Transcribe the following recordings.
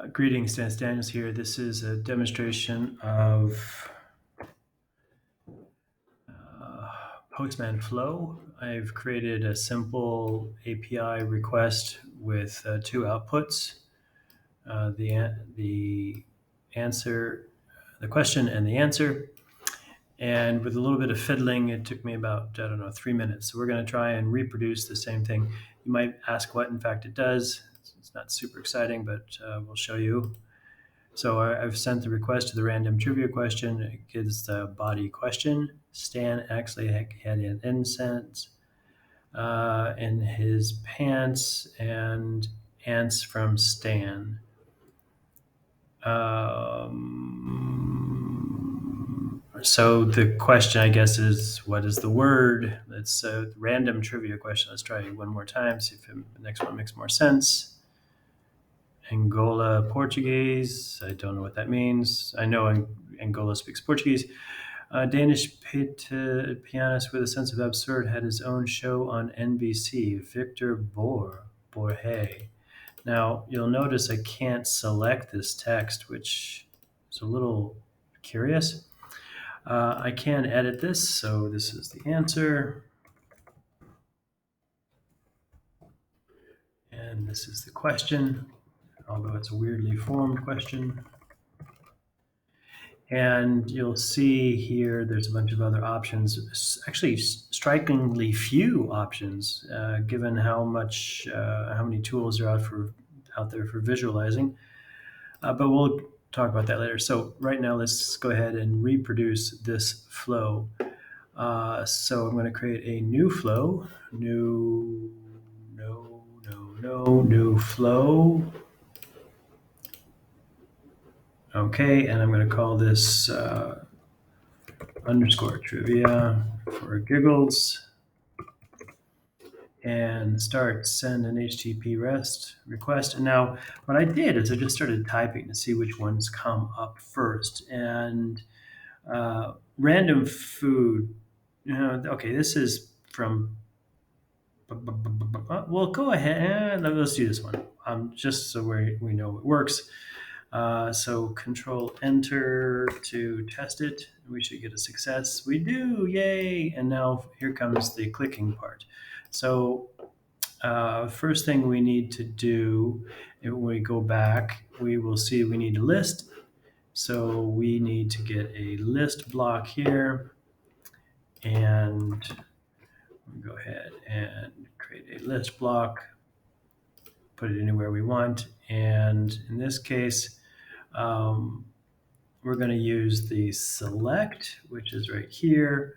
Greetings, Dan Daniels here. This is a demonstration of Postman Flow. I've created a simple API request with two outputs, the answer, the question and the answer. And with a little bit of fiddling, it took me about, 3 minutes. So we're going to try and reproduce the same thing. You might ask what, in fact, it does. It's not super exciting, but we'll show you. So I've sent the request to the random trivia question. It gives the body question. Stan actually had an incense in his pants and ants from Stan. So the question, I guess, is what is the word? It's a random trivia question. Let's try it one more time, see if the next one makes more sense. Angola Portuguese. I don't know what that means. I know Angola speaks Portuguese. Danish pianist with a sense of absurd had his own show on NBC, Victor Borge. Now, you'll notice I can't select this text, which is a little curious. I can edit this, so this is the answer. And this is the question, although it's a weirdly formed question. And you'll see here there's a bunch of other options, actually strikingly few options, given how many tools are out there for visualizing. But we'll talk about that later. So right now, let's go ahead and reproduce this flow. So I'm going to create a new flow, new flow. Okay, and I'm going to call this underscore trivia for giggles, and send an HTTP REST request. And now what I did is I just started typing to see which ones come up first. And random food, okay, this is from, well, go ahead, let's do this one, just so we know it works. So Control Enter to test it. We should get a success. We do, yay! And now here comes the clicking part. So first thing we need to do, when we go back, we will see we need a list. So we need to get a list block here, and go ahead and create a list block, put it anywhere we want. And in this case, we're going to use the select, which is right here.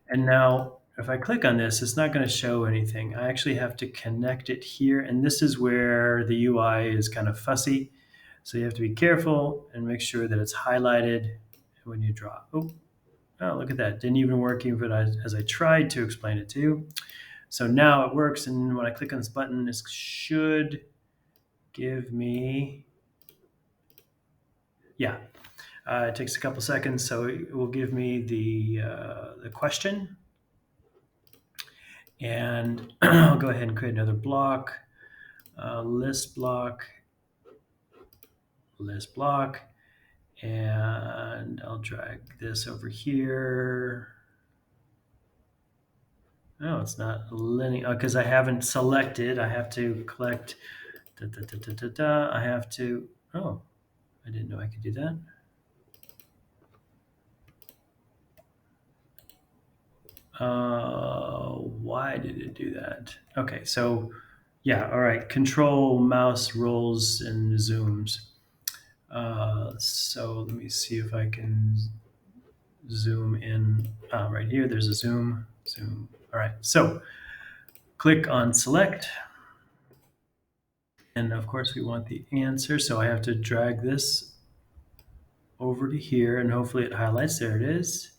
And now if I click on this, it's not going to show anything. I actually have to connect it here. And this is where the UI is kind of fussy. So you have to be careful and make sure that it's highlighted when you draw. Oh, look at that. Didn't even work even as I tried to explain it to you. So now it works. And when I click on this button, this should give me, yeah. It takes a couple seconds, so it will give me the question. And I'll go ahead and create another block, list block, and I'll drag this over here. No, it's not linear because I haven't selected. I have to collect. I have to. Oh, I didn't know I could do that. Why did it do that? Okay, so yeah, all right. Control mouse rolls and zooms. So let me see if I can zoom in. Right here, there's a zoom. All right, so click on select. And of course, we want the answer. So I have to drag this over to here, and hopefully it highlights. There it is.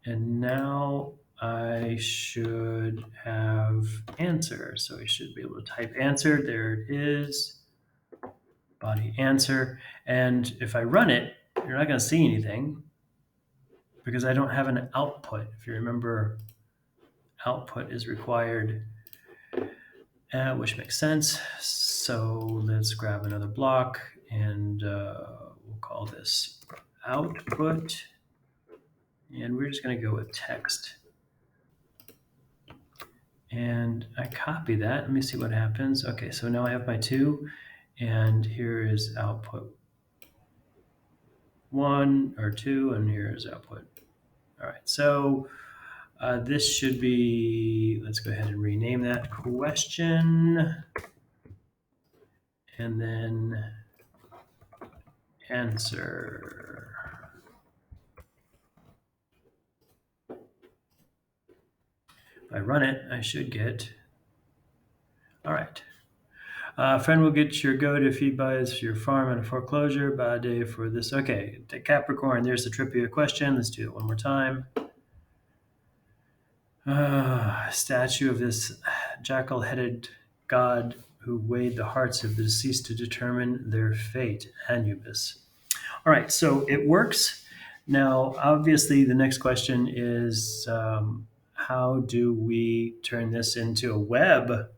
And now I should have answer. So I should be able to type answer. There it is. Body answer. And if I run it, you're not going to see anything because I don't have an output. If you remember, output is required, which makes sense. So let's grab another block And we'll call this output. And we're just going to go with text. And I copy that. Let me see what happens. Okay, so now I have my 2, and here is output 1 or 2, and here is output. All right, so this should be, let's go ahead and rename that question, and then answer. If I run it, I should get, all right. Friend will get your goat if he buys your farm at a foreclosure. Bad day for this. Okay, Capricorn, there's the trivia question. Let's do it one more time. Statue of this jackal-headed god who weighed the hearts of the deceased to determine their fate, Anubis. All right, so it works. Now, obviously, the next question is how do we turn this into a web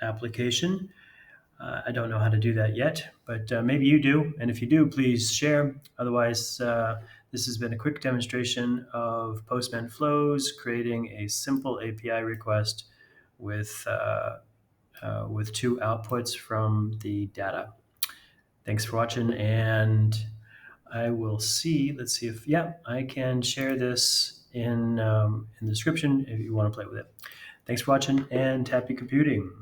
application? I don't know how to do that yet, but maybe you do. And if you do, please share. Otherwise, this has been a quick demonstration of Postman Flows, creating a simple API request with 2 outputs from the data. Thanks for watching, and I will see. Let's see if I can share this in the description if you want to play with it. Thanks for watching, and happy computing.